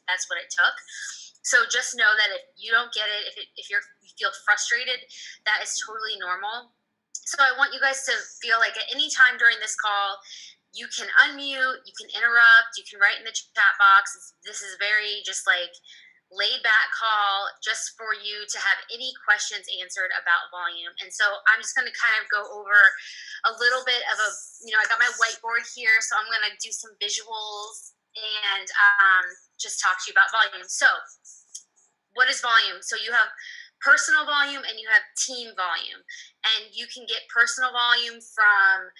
that's what it took. So just know that if you don't get it, if you feel frustrated, that is totally normal. So I want you guys to feel like at any time during this call, you can unmute, you can interrupt, you can write in the chat box. This is very just like laid back call just for you to have any questions answered about volume. And so I'm just going to kind of go over a little bit of I got my whiteboard here, so I'm going to do some visuals and just talk to you about volume. So what is volume? So you have personal volume and you have team volume. And you can get personal volume from,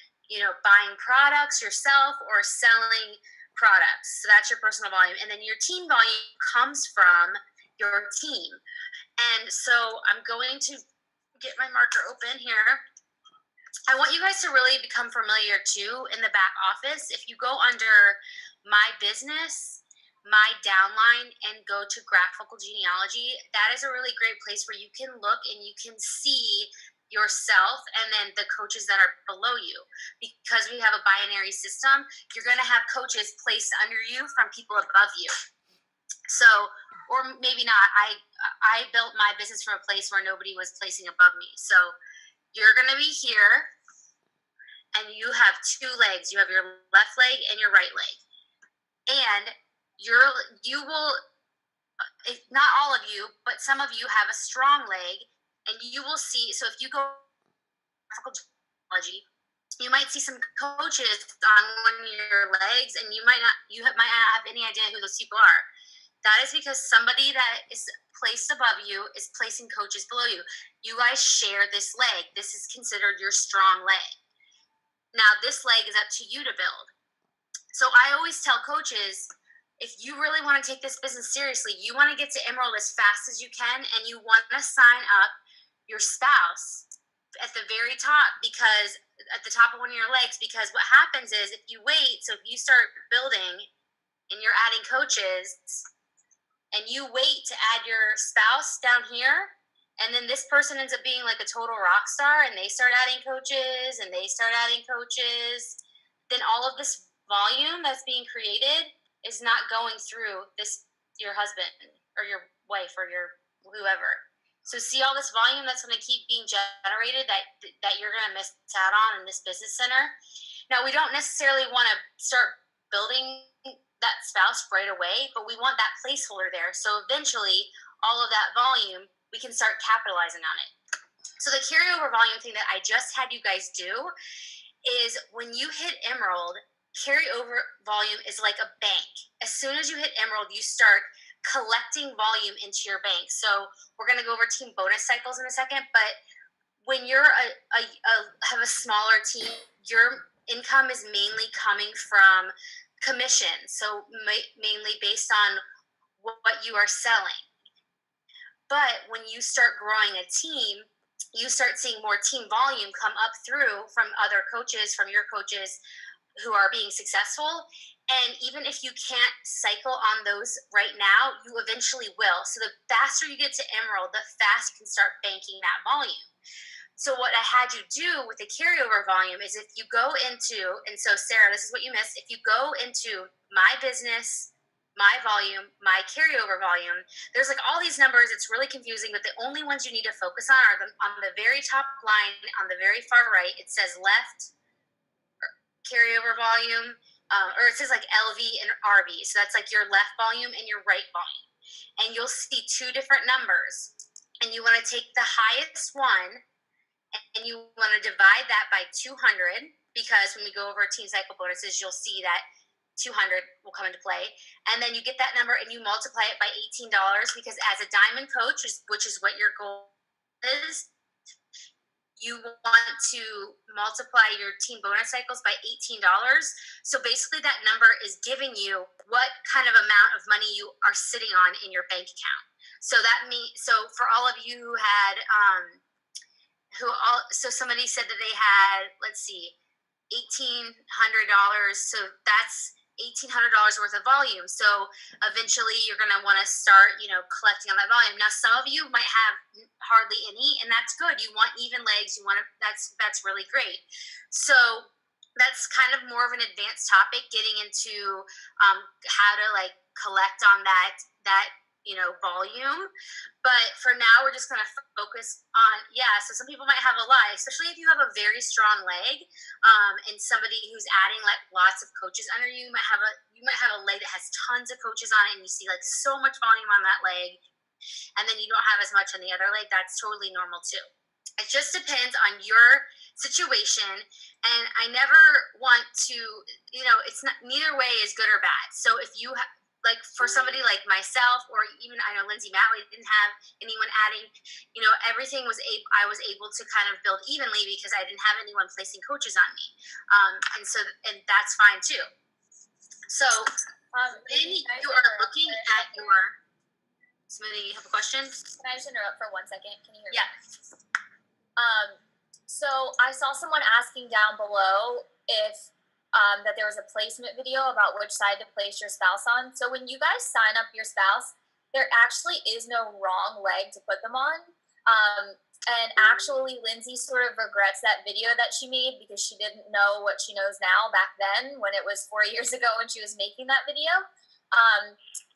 buying products yourself or selling products. So that's your personal volume. And then your team volume comes from your team. And so I'm going to get my marker open here. I want you guys to really become familiar too in the back office. If you go under my business, my downline, and go to graphical genealogy, that is a really great place where you can look and you can see yourself and then the coaches that are below you. Because we have a binary system, you're going to have coaches placed under you from people above you. So, or maybe not. I built my business from a place where nobody was placing above me. So you're going to be here and you have two legs. You have your left leg and your right leg. And you will, if not all of you, but some of you have a strong leg. And you will see, so if you go technology, you might see some coaches on one of your legs, and you might not have any idea who those people are. That is because somebody that is placed above you is placing coaches below you. You guys share this leg. This is considered your strong leg. Now, this leg is up to you to build. So I always tell coaches, if you really want to take this business seriously, you want to get to Emerald as fast as you can, and you want to sign up your spouse at the very top, because at the top of one of your legs, because what happens is if you wait, so if you start building and you're adding coaches and you wait to add your spouse down here, and then this person ends up being like a total rock star and they start adding coaches and they start adding coaches, then all of this volume that's being created is not going through your husband or your wife or your whoever. So see all this volume that's going to keep being generated that you're going to miss out on in this business center. Now, we don't necessarily want to start building that spouse right away, but we want that placeholder there. So eventually, all of that volume, we can start capitalizing on it. So the carryover volume thing that I just had you guys do is when you hit Emerald, carryover volume is like a bank. As soon as you hit Emerald, you start collecting volume into your bank. So we're going to go over team bonus cycles in a second, but when you're have a smaller team, your income is mainly coming from commission. So mainly based on what you are selling. But when you start growing a team, you start seeing more team volume come up through from other coaches, from your coaches who are being successful. And even if you can't cycle on those right now, you eventually will. So the faster you get to Emerald, the faster you can start banking that volume. So what I had you do with the carryover volume is if you go into, and so Sarah, this is what you missed. If you go into my business, my volume, my carryover volume, there's like all these numbers. It's really confusing, but the only ones you need to focus on are on the very top line, on the very far right. It says left carryover volume. Or it says like LV and RV. So that's like your left volume and your right volume. And you'll see two different numbers. And you want to take the highest one and you want to divide that by 200, because when we go over team cycle bonuses, you'll see that 200 will come into play. And then you get that number and you multiply it by $18, because as a diamond coach, which is what your goal is, you want to multiply your team bonus cycles by $18. So basically that number is giving you what kind of amount of money you are sitting on in your bank account. So that means, so for all of you who had, so somebody said that they had, let's see, $1,800. So that's $1,800 worth of volume. So eventually you're going to want to start, collecting on that volume. Now, some of you might have hardly any, and that's good. You want even legs. That's really great. So that's kind of more of an advanced topic, getting into how to collect on that volume. But for now, we're just going to focus on, so some people might have a lie, especially if you have a very strong leg, and somebody who's adding like lots of coaches under you, might have a leg that has tons of coaches on it, and you see like so much volume on that leg, and then you don't have as much on the other leg. That's totally normal too. It just depends on your situation, and I never want to, it's not, neither way is good or bad. So if you like for somebody like myself, or even I know Lindsay Matley didn't have anyone adding, everything I was able to kind of build evenly because I didn't have anyone placing coaches on me, and that's fine too. So then you are looking at your. Somebody have a question? Can I just interrupt for 1 second? Can you hear me? Yeah. So I saw someone asking down below if that there was a placement video about which side to place your spouse on. So when you guys sign up your spouse, there actually is no wrong leg to put them on. And actually, Lindsay sort of regrets that video that she made because she didn't know what she knows now back then when it was 4 years ago when she was making that video.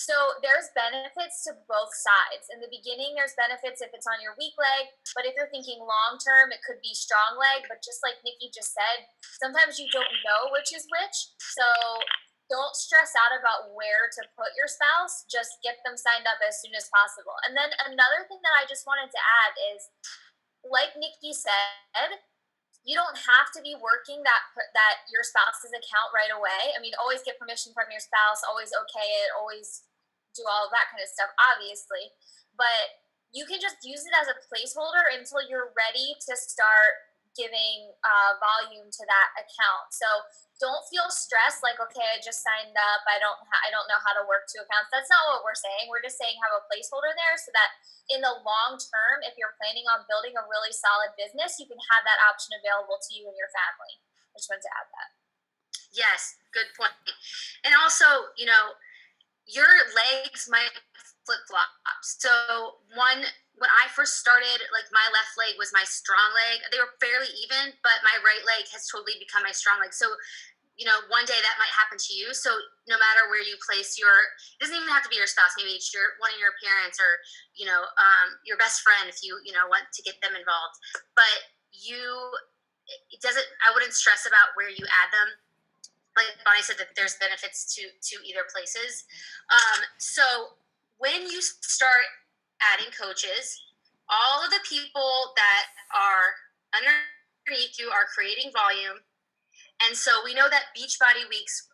So there's benefits to both sides. In the beginning, there's benefits if it's on your weak leg, but if you're thinking long term, it could be strong leg. But just like Nikki just said, sometimes you don't know which is which. So don't stress out about where to put your spouse. Just get them signed up as soon as possible. And then another thing that I just wanted to add is, like Nikki said, you don't have to be working that your spouse's account right away. I mean, always get permission from your spouse, always okay it, always do all of that kind of stuff, obviously. But you can just use it as a placeholder until you're ready to start giving volume to that account. So don't feel stressed like, okay, I just signed up, I don't know how to work two accounts. That's not what we're saying. We're just saying have a placeholder there so that in the long term, if you're planning on building a really solid business, you can have that option available to you and your family. I just wanted to add that. Yes, good point. And also, your legs might flip-flop. So when I first started, like my left leg was my strong leg. They were fairly even, but my right leg has totally become my strong leg. So, one day that might happen to you. So no matter where you place it doesn't even have to be your spouse. Maybe it's one of your parents or, your best friend if you, want to get them involved. But I wouldn't stress about where you add them. Like Bonnie said, that there's benefits to either places. So when you start adding coaches, all of the people that are underneath you are creating volume. And so we know that Beachbody weeks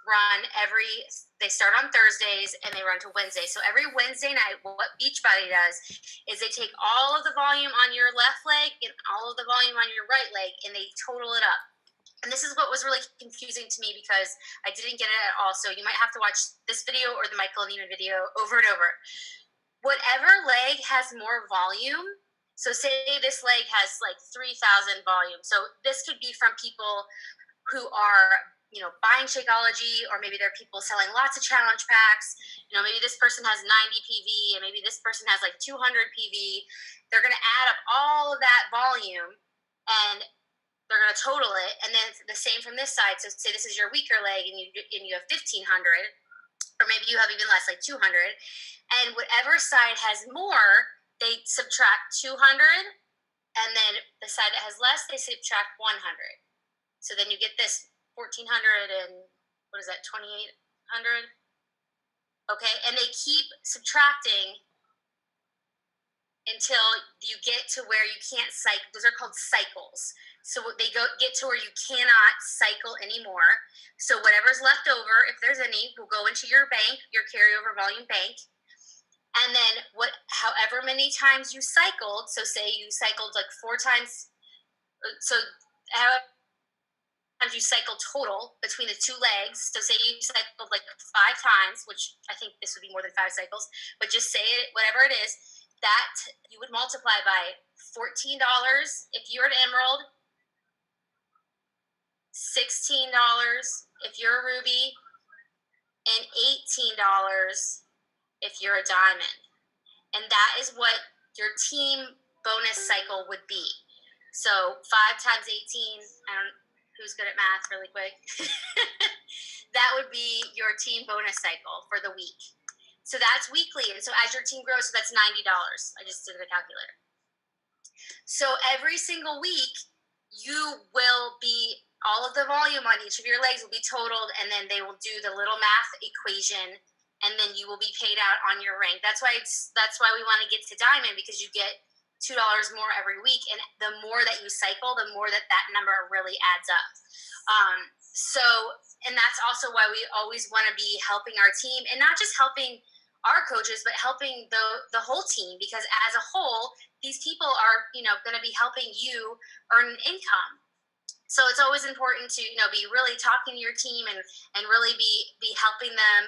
they start on Thursdays and they run to Wednesday. So every Wednesday night, what Beachbody does is they take all of the volume on your left leg and all of the volume on your right leg and they total it up. And this is what was really confusing to me because I didn't get it at all. So you might have to watch this video or the Michael Neiman video over and over. Whatever leg has more volume, so say this leg has like 3,000 volume. So this could be from people who are, buying Shakeology, or maybe there are people selling lots of challenge packs. Maybe this person has 90 PV and maybe this person has like 200 PV. They're going to add up all of that volume and they're going to total it. And then it's the same from this side. So say this is your weaker leg and you have 1,500, or maybe you have even less, like 200. And whatever side has more, they subtract 200. And then the side that has less, they subtract 100. So then you get this 1,400 and what is that, 2,800? Okay, and they keep subtracting until you get to where you can't cycle. Those are called cycles. So they get to where you cannot cycle anymore. So whatever's left over, if there's any, will go into your bank, your carryover volume bank. And then however many times you cycled, so say you cycled like 4 times, so however you cycle total between the two legs. So say you cycled like 5 times, which I think this would be more than 5 cycles, but just say it, whatever it is, that you would multiply by $14 if you're an Emerald, $16 if you're a Ruby, and $18 if you're a Diamond. And that is what your team bonus cycle would be. So 5 times 18, who's good at math really quick? That would be your team bonus cycle for the week. So that's weekly. And so as your team grows, so that's $90. I just did the calculator. So every single week, you will be, all of the volume on each of your legs will be totaled, and then they will do the little math equation, and then you will be paid out on your rank. That's why we want to get to diamond, because you get $2 more every week, and the more that you cycle, the more that number really adds up. And that's also why we always want to be helping our team, and not just helping our coaches, but helping the whole team, because as a whole, these people are, going to be helping you earn an income. So it's always important to, be really talking to your team and really be helping them.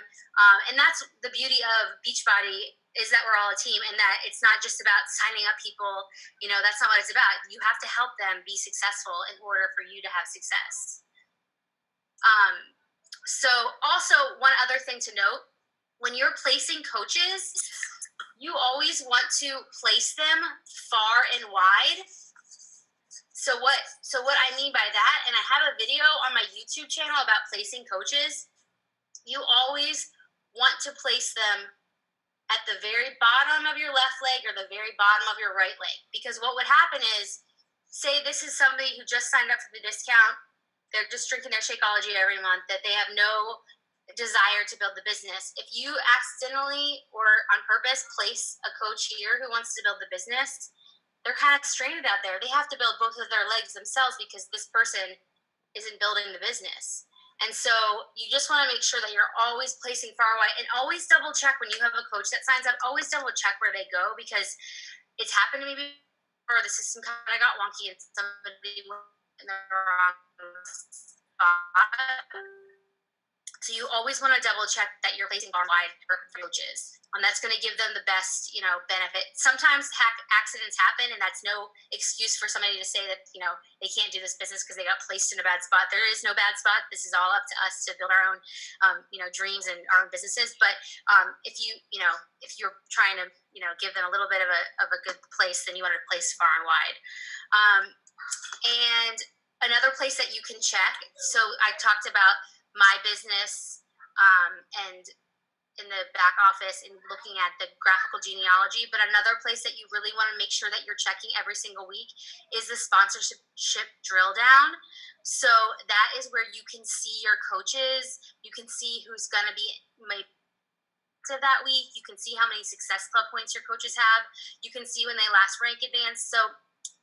And that's the beauty of Beachbody, is that we're all a team, and that it's not just about signing up people. That's not what it's about. You have to help them be successful in order for you to have success. So also, one other thing to note, when you're placing coaches, you always want to place them far and wide. So what I mean by that, and I have a video on my YouTube channel about placing coaches, you always want to place them at the very bottom of your left leg or the very bottom of your right leg. Because what would happen is, say this is somebody who just signed up for the discount, they're just drinking their Shakeology every month, that they have no desire to build the business. If you accidentally or on purpose place a coach here who wants to build the business, they're kind of stranded out there. They have to build both of their legs themselves, because this person isn't building the business. And so you just want to make sure that you're always placing far wide, and always double check when you have a coach that signs up. Always double check where they go, because it's happened to me before. The system kind of got wonky and somebody went in the wrong spot. So you always want to double check that you're placing far wide for coaches. That's going to give them the best, benefit. Sometimes accidents happen, and that's no excuse for somebody to say that, they can't do this business because they got placed in a bad spot. There is no bad spot. This is all up to us to build our own, dreams and our own businesses. But if you're trying to, give them a little bit of a good place, then you want to place far and wide. And another place that you can check. So I talked about my business and in the back office and looking at the graphical genealogy, but another place that you really want to make sure that you're checking every single week is the sponsorship drill down. So that is where you can see your coaches, you can see who's going to be to that week, you can see how many Success Club points your coaches have, you can see when they last rank advanced. So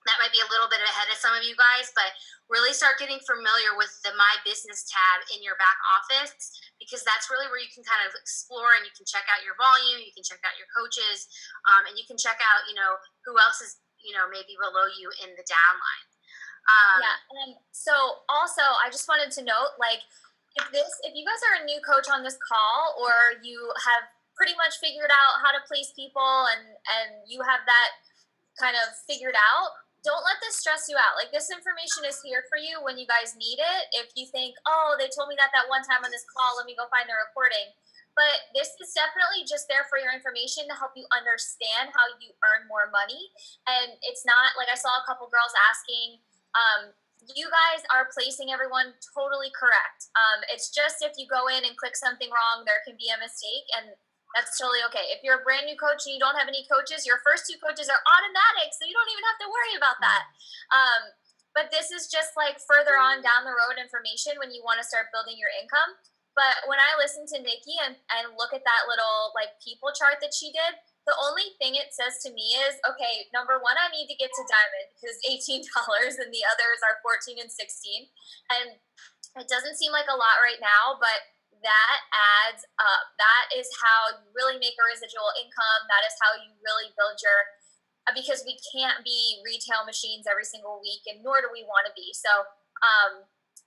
that might be a little bit ahead of some of you guys, but really start getting familiar with the My Business tab in your back office, because that's really where you can kind of explore, and you can check out your volume, you can check out your coaches, and you can check out, who else is, maybe below you in the downline. So also, I just wanted to note, if you guys are a new coach on this call, or you have pretty much figured out how to place people and you have that kind of figured out, don't let this stress you out. This information is here for you when you guys need it. If you think, oh, they told me that one time on this call, let me go find the recording. But this is definitely just there for your information to help you understand how you earn more money. And it's not like, I saw a couple girls asking, you guys are placing everyone totally correct. It's just if you go in and click something wrong, there can be a mistake, and that's totally okay. If you're a brand new coach and you don't have any coaches, your first 2 coaches are automatic, so you don't even have to worry about that. But this is just further on down the road information when you want to start building your income. But when I listen to Nikki and look at that little people chart that she did, the only thing it says to me is, okay, number 1, I need to get to diamond, because $18 and the others are 14 and 16. And it doesn't seem like a lot right now, but that adds up. That is how you really make a residual income. That is how you really build because we can't be retail machines every single week, and nor do we want to be. So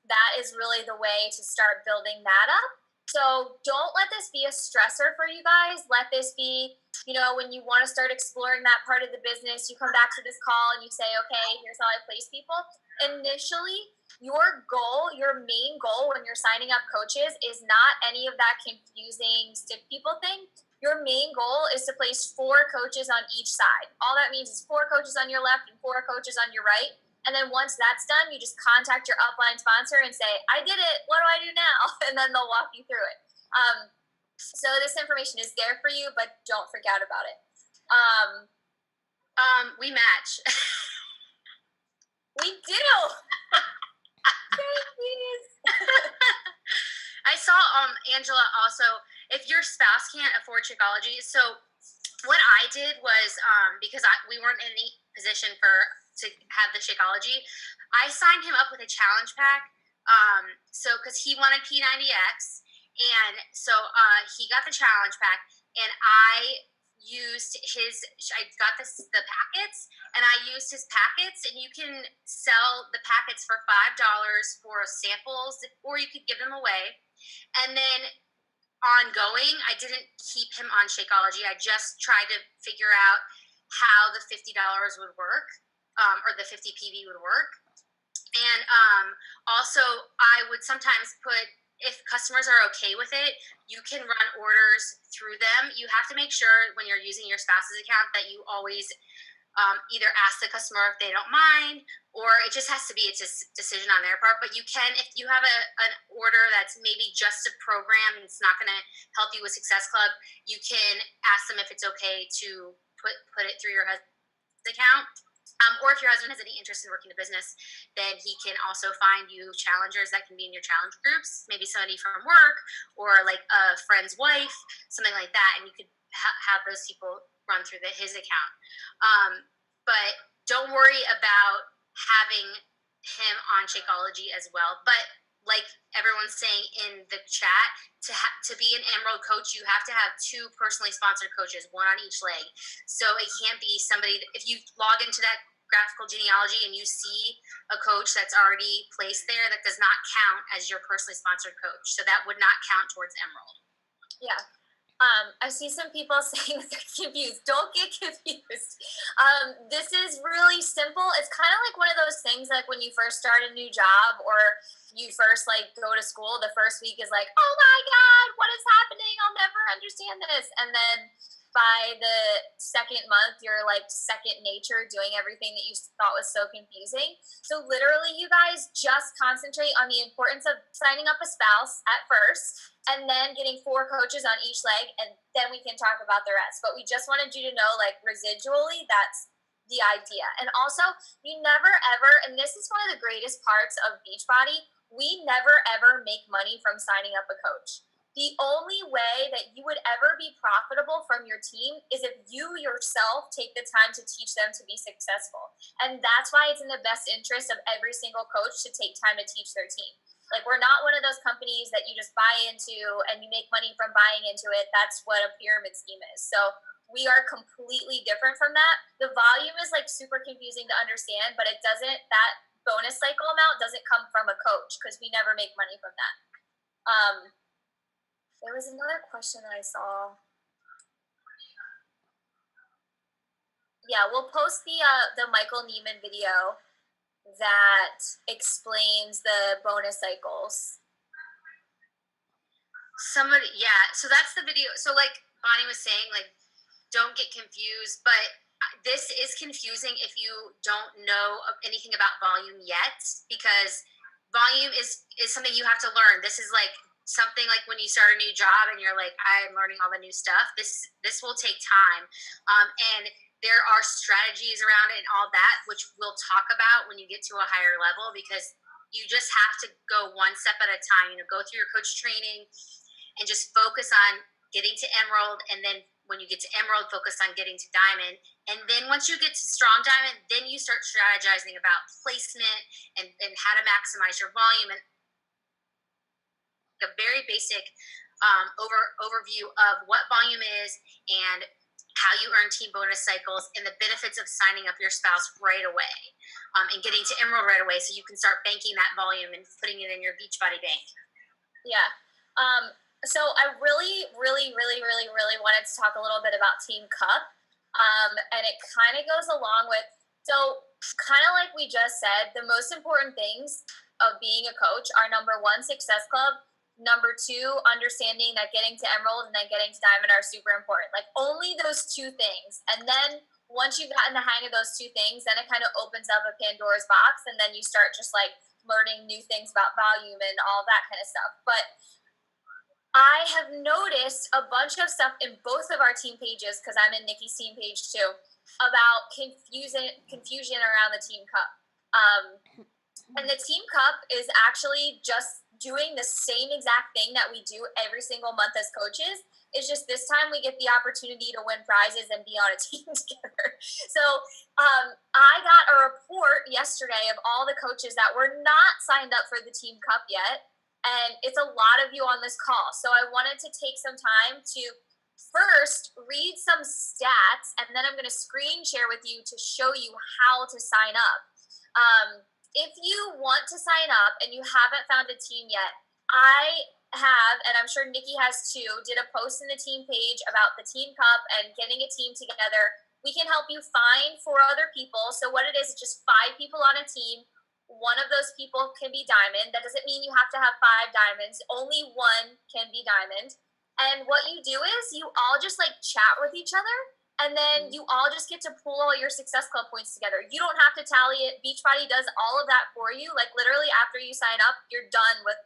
that is really the way to start building that up. So don't let this be a stressor for you guys. Let this be, when you want to start exploring that part of the business, you come back to this call and you say, okay, here's how I place people. Initially, your main goal when you're signing up coaches is not any of that confusing stick people thing. Your main goal is to place 4 coaches on each side. All that means is 4 coaches on your left and 4 coaches on your right. And then once that's done, you just contact your upline sponsor and say, I did it. What do I do now? And then they'll walk you through it. So this information is there for you, but don't forget about it. We match. We do. I saw Angela also, if your spouse can't afford Shakeology, so what I did was because we weren't in any position to have the Shakeology, I signed him up with a challenge pack. So because he wanted P90X, and so he got the challenge pack, and I used I got the packets, and I used his packets, and you can sell the packets for $5 for samples, or you could give them away. And then ongoing, I didn't keep him on Shakeology. I just tried to figure out how the $50 would work, or the 50 PV would work. And also, I would sometimes put, if customers are okay with it, you can run orders through them. You have to make sure when you're using your spouse's account that you always either ask the customer if they don't mind, or it just has to be a decision on their part. But you can, if you have an order that's maybe just a program and it's not going to help you with Success Club, you can ask them if it's okay to put it through your husband's account. Or if your husband has any interest in working the business, then he can also find you challengers that can be in your challenge groups, maybe somebody from work or like a friend's wife, something like that, and you could have those people run through his account. But don't worry about having him on Shakeology as well. But like everyone's saying in the chat, to be an Emerald coach, you have to have 2 personally sponsored coaches, one on each leg. So it can't be somebody, if you log into that graphical genealogy and you see a coach that's already placed there, that does not count as your personally sponsored coach. So that would not count towards Emerald. Yeah. I see some people saying they're confused. Don't get confused. This is really simple. It's kind of like one of those things like when you first start a new job or you first like go to school, the first week is like, oh my God, what is happening? I'll never understand this. And then by the second month, you're like second nature doing everything that you thought was so confusing. So literally, you guys just concentrate on the importance of signing up a spouse at first and then getting 4 coaches on each leg, and then we can talk about the rest. But we just wanted you to know, like, residually, that's the idea. And also, you never ever, and this is one of the greatest parts of Beachbody, we never ever make money from signing up a coach. The only way that you would ever be profitable from your team is if you yourself take the time to teach them to be successful. And that's why it's in the best interest of every single coach to take time to teach their team. Like, we're not one of those companies that you just buy into and you make money from buying into it. That's what a pyramid scheme is. So we are completely different from that. The volume is like super confusing to understand, but it doesn't, that bonus cycle amount doesn't come from a coach because we never make money from that. There was another question that I saw. Yeah, we'll post the Michael Neiman video that explains the bonus cycles. So that's the video. So like Bonnie was saying, like, don't get confused, but this is confusing if you don't know anything about volume yet, because volume is something you have to learn. This is like something like when you start a new job and you're like, I'm learning all the new stuff. This will take time. And there are strategies around it and all that, which we'll talk about when you get to a higher level, because you just have to go one step at a time. Go through your coach training and just focus on getting to Emerald. And then when you get to Emerald, focus on getting to Diamond. And then once you get to Strong Diamond, then you start strategizing about placement and how to maximize your volume, and a very basic overview of what volume is and how you earn team bonus cycles and the benefits of signing up your spouse right away, and getting to Emerald right away so you can start banking that volume and putting it in your Beachbody bank. Yeah. So I really, really, really, really, really wanted to talk a little bit about Team Cup. And it kind of goes along with, so kind of like we just said, the most important things of being a coach are, number 1, Success Club. Number 2, understanding that getting to Emerald and then getting to Diamond are super important. Like, only those 2 things. And then once you've gotten the hang of those 2 things, then it kind of opens up a Pandora's box, and then you start just like learning new things about volume and all that kind of stuff. But I have noticed a bunch of stuff in both of our team pages, because I'm in Nikki's team page too, about confusion around the team cup. And the team cup is actually just doing the same exact thing that we do every single month as coaches. It's just this time we get the opportunity to win prizes and be on a team together. So I got a report yesterday of all the coaches that were not signed up for the team cup yet. And it's a lot of you on this call. So I wanted to take some time to first read some stats, and then I'm going to screen share with you to show you how to sign up. If you want to sign up and you haven't found a team yet, I have, and I'm sure Nikki has too, did a post in the team page about the team cup and getting a team together. We can help you find 4 other people. So what it is just 5 people on a team. One of those people can be diamond. That doesn't mean you have to have 5 diamonds. Only one can be diamond. And what you do is you all just like chat with each other, and then you all just get to pool all your Success Club points together. You don't have to tally it. Beachbody does all of that for you. Like literally after you sign up, you're done with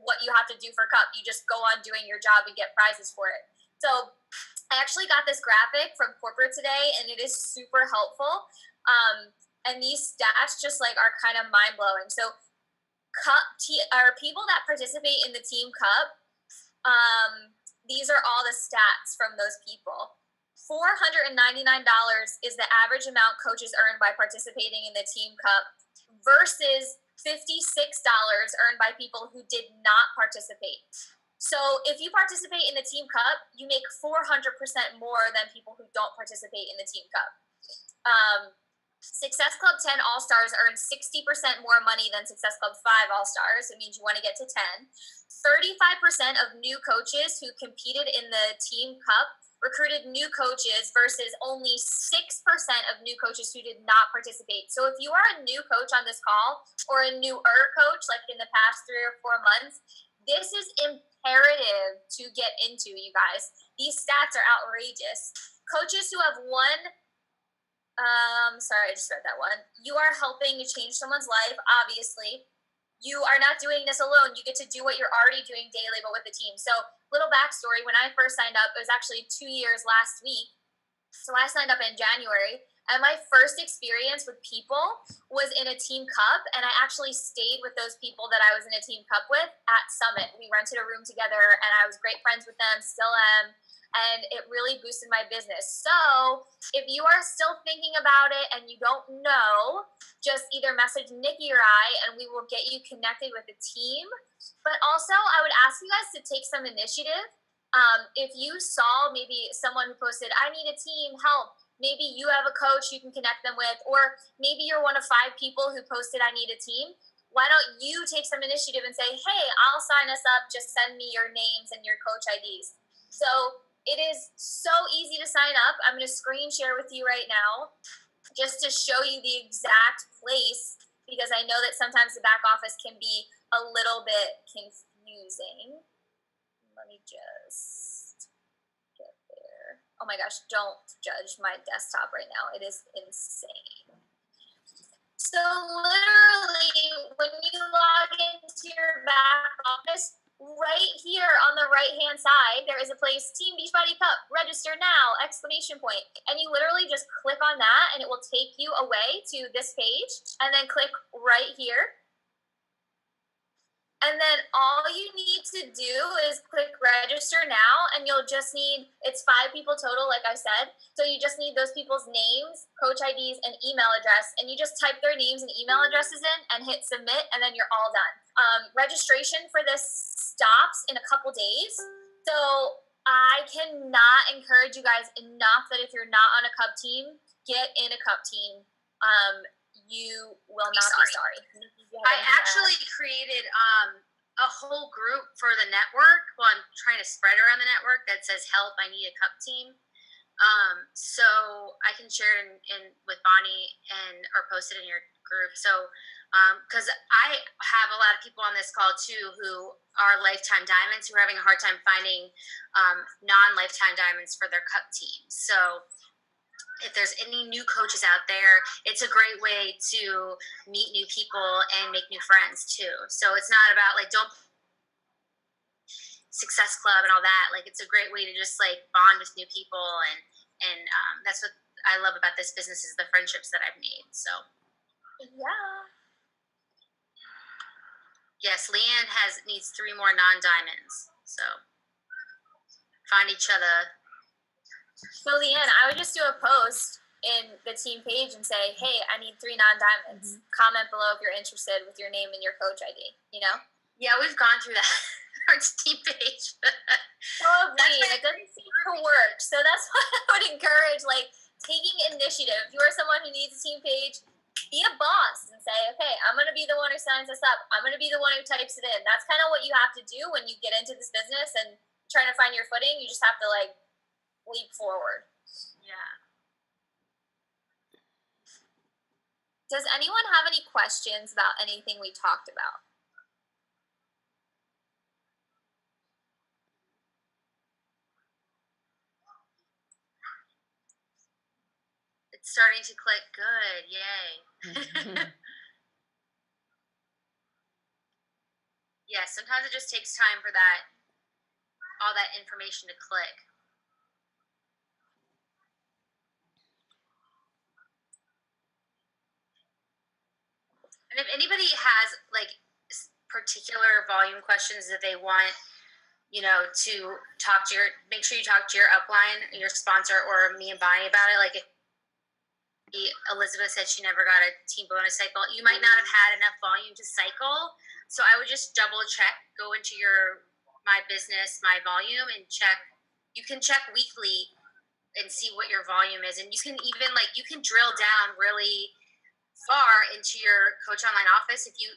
what you have to do for cup. You just go on doing your job and get prizes for it. So I actually got this graphic from corporate today, and it is super helpful. And these stats just like are kind of mind blowing. So people that participate in the team cup, these are all the stats from those people. $499 is the average amount coaches earn by participating in the team cup versus $56 earned by people who did not participate. So if you participate in the team cup, you make 400% more than people who don't participate in the team cup. Success Club 10 All-Stars earn 60% more money than Success Club 5 All-Stars. It means you want to get to 10. 35% of new coaches who competed in the team cup recruited new coaches versus only 6% of new coaches who did not participate. So if you are a new coach on this call or a newer coach, like in the past 3 or 4 months, this is imperative to get into, you guys. These stats are outrageous. Coaches who have won sorry, I just read that one. You are helping to change someone's life, obviously. You are not doing this alone. You get to do what you're already doing daily, but with the team. So, little backstory, when I first signed up, it was actually 2 years last week. So I signed up in January, and my first experience with people was in a team cup, and I actually stayed with those people that I was in a team cup with at Summit. We rented a room together, and I was great friends with them, still am. And it really boosted my business. So if you are still thinking about it and you don't know, just either message Nikki or I, and we will get you connected with the team. But also, I would ask you guys to take some initiative. If you saw maybe someone who posted, I need a team, help. Maybe you have a coach you can connect them with, or maybe you're one of 5 people who posted, I need a team. Why don't you take some initiative and say, hey, I'll sign us up. Just send me your names and your coach IDs. So it is so easy to sign up. I'm going to screen share with you right now just to show you the exact place, because I know that sometimes the back office can be a little bit confusing. Let me just get there. Oh my gosh, don't judge my desktop right now. It is insane. So literally, when you log into your back office, right here on the right-hand side, there is a place, Team Beachbody Cup, register now, exclamation point. And you literally just click on that, and it will take you away to this page, and then click right here. And then all you need to do is click register now, and you'll just need, it's 5 people total, like I said. So you just need those people's names, coach IDs, and email address. And you just type their names and email addresses in and hit submit, and then you're all done. Registration for this stops in a couple days. So I cannot encourage you guys enough that if you're not on a cup team, get in a cup team. You will not be sorry. I actually created a whole group for the network. Well, I'm trying to spread around the network that says help, I need a cup team. So I can share in with Bonnie or post it in your group. So because I have a lot of people on this call too who are lifetime diamonds who are having a hard time finding non-lifetime diamonds for their cup team. So if there's any new coaches out there, it's a great way to meet new people and make new friends too. So it's not about Success Club and all that. Like, it's a great way to just like bond with new people, and that's what I love about this business is the friendships that I've made. So yeah. Yes, Leanne needs 3 more non-diamonds. So find each other. So Leanne, I would just do a post in the team page and say, "Hey, I need 3 non-diamonds. Comment below if you're interested with your name and your coach ID." You know? Yeah, we've gone through that. Our team page. Probably. It doesn't seem to work. So that's why I would encourage like taking initiative. If you are someone who needs a team page, be a boss and say, okay, I'm going to be the one who signs this up. I'm going to be the one who types it in. That's kind of what you have to do when you get into this business and trying to find your footing. You just have to like leap forward. Yeah. Does anyone have any questions about anything we talked about? It's starting to click. Good. Yay. Yeah, sometimes it just takes time for all that information to click. And if anybody has like particular volume questions that they want, to talk to make sure you talk to your upline, your sponsor, or me and Bonnie about it. Like if Elizabeth said she never got a team bonus cycle, you might not have had enough volume to cycle. So I would just double check, go into my business, my volume, and check. You can check weekly and see what your volume is. And you can even you can drill down really far into your Coach Online office. If you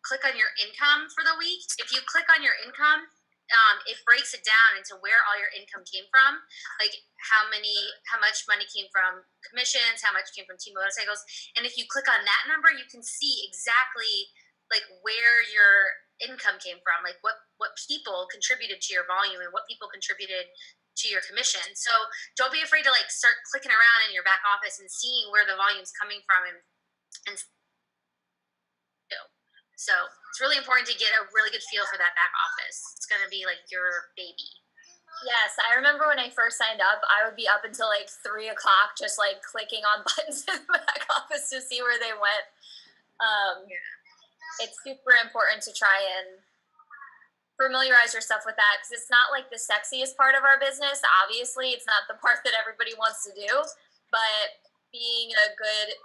click on your income for the week, if you click on your income, it breaks it down into where all your income came from, like how much money came from commissions, how much came from team motorcycles. And if you click on that number, you can see exactly like where your income came from, like what people contributed to your volume and what people contributed to your commission. So don't be afraid to like start clicking around in your back office and seeing where the volume's coming from, and so it's really important to get a really good feel for that back office. It's going to be like your baby. Yes, I remember when I first signed up, I would be up until like 3 o'clock just like clicking on buttons in the back office to see where they went. It's super important to try and familiarize yourself with that, because it's not like the sexiest part of our business. Obviously, it's not the part that everybody wants to do, but being a good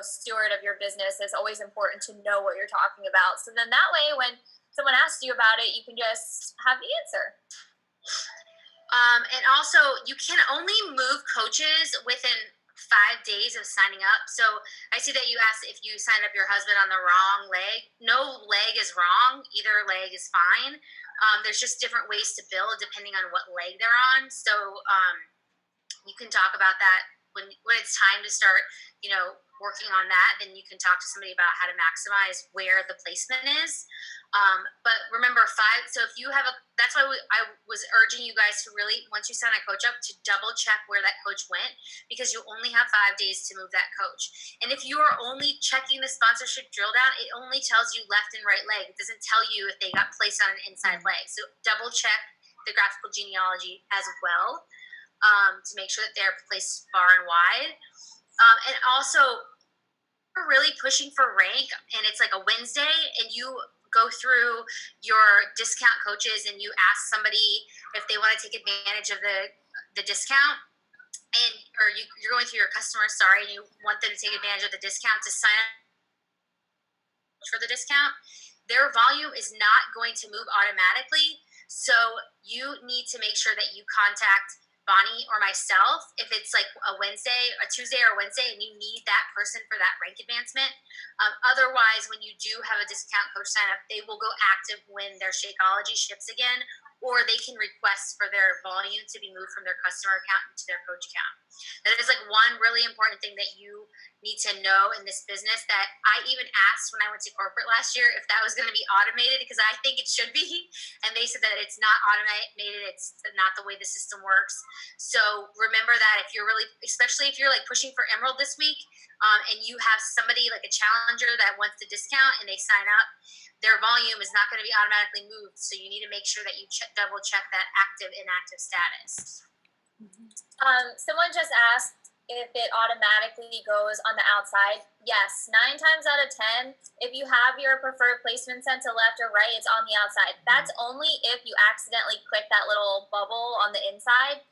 steward of your business is always important to know what you're talking about. So then that way, when someone asks you about it, you can just have the answer. And also, you can only move coaches within 5 days of signing up. So I see that you asked if you signed up your husband on the wrong leg. No leg is wrong. Either leg is fine. There's just different ways to bill depending on what leg they're on. So you can talk about that when it's time to start, working on that. Then you can talk to somebody about how to maximize where the placement is. But remember, 5. So if you have that's why I was urging you guys to really, once you sign a coach up, to double check where that coach went, because you only have 5 days to move that coach. And if you are only checking the sponsorship drill down, it only tells you left and right leg. It doesn't tell you if they got placed on an inside leg. So double check the graphical genealogy as well, to make sure that they're placed far and wide. And also, we're really pushing for rank, and it's like a Wednesday, and you go through your discount coaches and you ask somebody if they want to take advantage of the discount, or you're going through your customers, and you want them to take advantage of the discount to sign up for the discount. Their volume is not going to move automatically, so you need to make sure that you contact Bonnie or myself if it's like a Tuesday or Wednesday, and you need that person for that rank advancement. Otherwise, when you do have a discount coach sign up, they will go active when their Shakeology ships again, or they can request for their volume to be moved from their customer account into their coach account. That is like one really important thing that you need to know in this business that I even asked when I went to corporate last year if that was going to be automated, because I think it should be. And they said that it's not automated. It's not the way the system works. So remember that if you're really, especially if you're like pushing for Emerald this week, and you have somebody like a challenger that wants the discount and they sign up, their volume is not going to be automatically moved. So you need to make sure that you double check that active, inactive status. Someone just asked if it automatically goes on the outside. Yes, 9 times out of 10, if you have your preferred placement set to left or right, it's on the outside. That's only if you accidentally click that little bubble on the inside.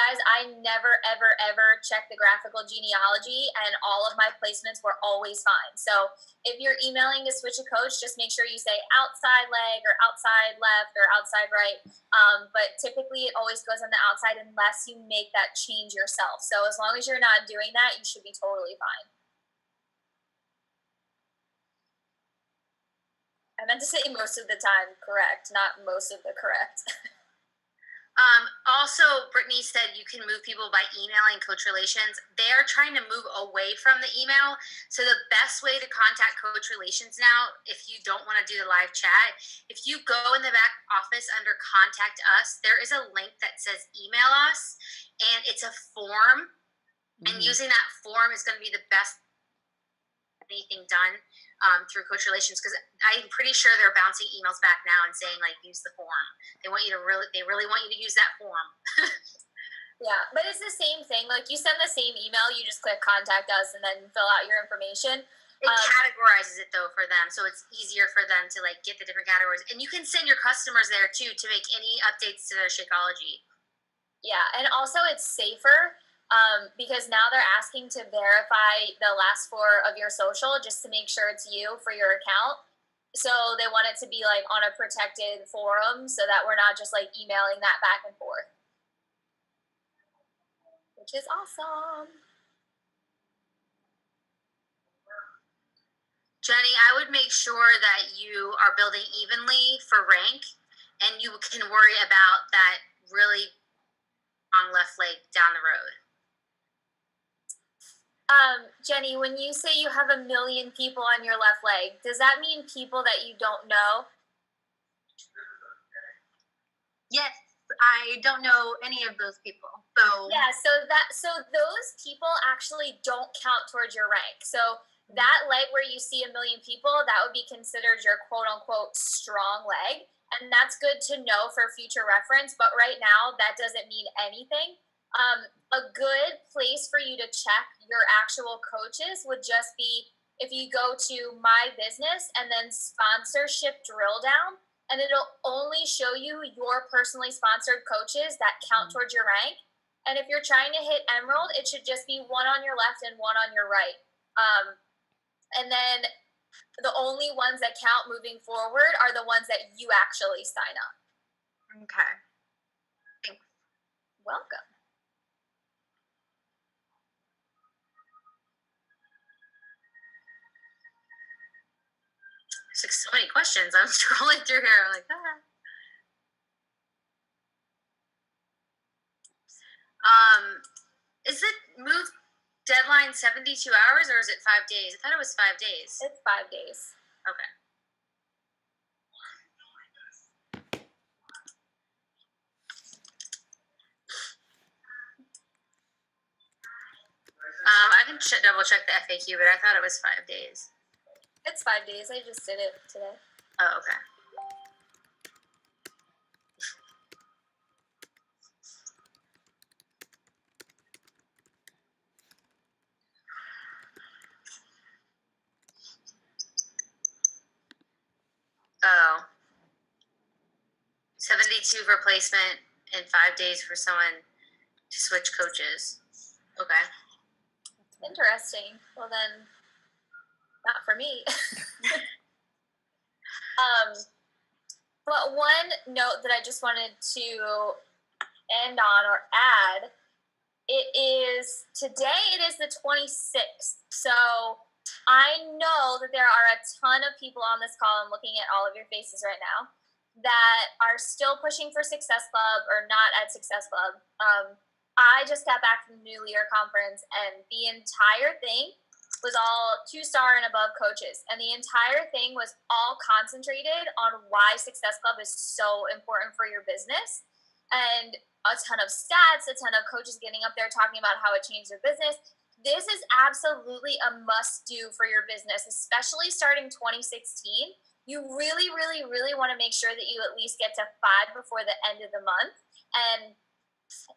Guys, I never, ever, ever checked the graphical genealogy, and all of my placements were always fine. So if you're emailing to switch a coach, just make sure you say outside leg or outside left or outside right. But typically it always goes on the outside unless you make that change yourself. So as long as you're not doing that, you should be totally fine. I meant to say most of the time correct, not most of the correct. Also, Brittany said you can move people by emailing Coach Relations. They are trying to move away from the email. So the best way to contact Coach Relations now, if you don't want to do the live chat, if you go in the back office under Contact Us, there is a link that says Email Us, and it's a form. And using that form is going to be the best anything done through Coach Relations, because I'm pretty sure they're bouncing emails back now and saying like use the form. They really want you to use that form. Yeah, but it's the same thing. Like you send the same email, you just click Contact Us and then fill out your information. It categorizes it though for them, so it's easier for them to like get the different categories. And you can send your customers there too to make any updates to their Shakeology. Yeah, and also it's safer. Because now they're asking to verify the last 4 of your social just to make sure it's you for your account. So they want it to be like on a protected forum so that we're not just like emailing that back and forth. Which is awesome. Jenny, I would make sure that you are building evenly for rank, and you can worry about that really long left leg down the road. Jenny, when you say you have 1 million people on your left leg, does that mean people that you don't know? Yes, I don't know any of those people. So yeah, so those people actually don't count towards your rank. So that leg where you see 1 million people, that would be considered your quote unquote strong leg. And that's good to know for future reference. But right now, that doesn't mean anything. A good place for you to check your actual coaches would just be if you go to My Business and then Sponsorship Drill Down, and it'll only show you your personally sponsored coaches that count towards your rank. And if you're trying to hit Emerald, it should just be 1 on your left and 1 on your right. And then the only ones that count moving forward are the ones that you actually sign up. Okay. Thanks. Welcome. So many questions. I'm scrolling through here. I'm like, is it move deadline 72 hours or is it 5 days? I thought it was 5 days. It's 5 days. Okay. I can double check the FAQ, but I thought it was 5 days. It's 5 days. I just did it today. Oh, okay. Oh. 72 for placement and 5 days for someone to switch coaches. Okay. Interesting. Well then, not for me. But one note that I just wanted to end on or add, today it is the 26th. So I know that there are a ton of people on this call, I'm looking at all of your faces right now, that are still pushing for Success Club or not at Success Club. I just got back from the New Leader Conference, and the entire thing was all 2-star and above coaches. And the entire thing was all concentrated on why Success Club is so important for your business. And a ton of stats, a ton of coaches getting up there talking about how it changed their business. This is absolutely a must-do for your business, especially starting 2016. You really, really, really want to make sure that you at least get to 5 before the end of the month. And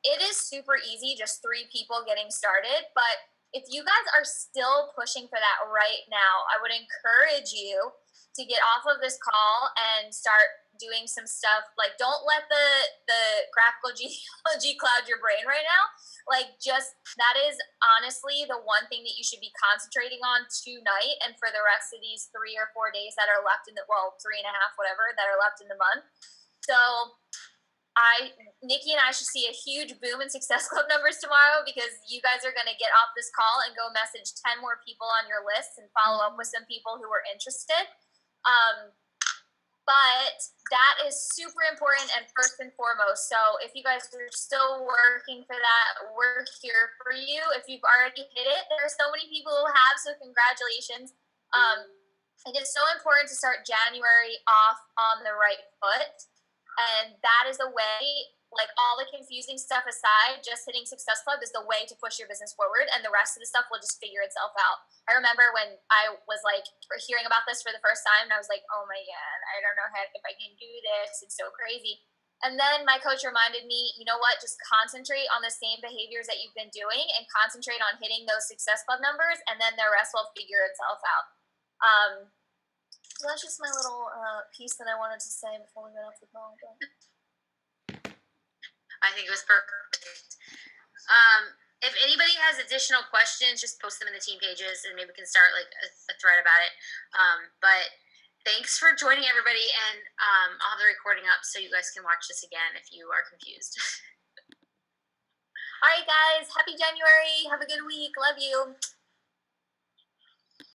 it is super easy, just 3 people getting started, but if you guys are still pushing for that right now, I would encourage you to get off of this call and start doing some stuff. Like, don't let the graphical genealogy cloud your brain right now. Like, just, that is honestly the one thing that you should be concentrating on tonight and for the rest of these 3 or 4 days that are left in the, 3.5, whatever, that are left in the month. So Nikki and I should see a huge boom in Success Club numbers tomorrow, because you guys are going to get off this call and go message 10 more people on your list and follow up with some people who are interested. But that is super important and first and foremost. So if you guys are still working for that, we're here for you. If you've already hit it, there are so many people who have, so congratulations. It is so important to start January off on the right foot. And that is the way, like, all the confusing stuff aside, just hitting Success Club is the way to push your business forward, and the rest of the stuff will just figure itself out. I remember when I was, like, hearing about this for the first time, and I was like, oh my God, I don't know if I can do this. It's so crazy. And then my coach reminded me, you know what, just concentrate on the same behaviors that you've been doing and concentrate on hitting those Success Club numbers, and then the rest will figure itself out. So that's just my little piece that I wanted to say before we got off the call. I think it was perfect. If anybody has additional questions, just post them in the team pages, and maybe we can start like a thread about it. But thanks for joining, everybody, and I'll have the recording up so you guys can watch this again if you are confused. All right, guys. Happy January. Have a good week. Love you.